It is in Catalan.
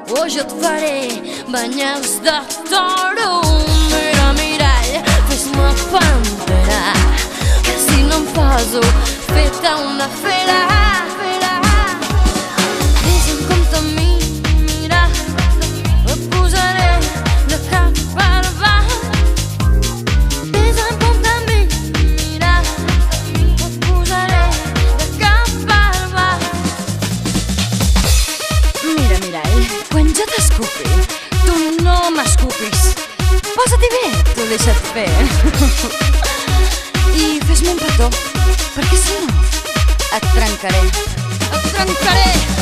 o jo et faré banyals de toro. Mira, mirall, fes-me pantera, que si no em poso feta una fera. Vés en compte amb mi, mira, et posaré de cap per baix. Vés en compte amb mi, mira, et posaré de cap per baix. Mira, mirall, quan jo t'escupi, tu no m'escupis. Posa-t'hi bé, t'ho deixa't fer. I fes-me un petó, perquè si no et trencaré. Et trencaré!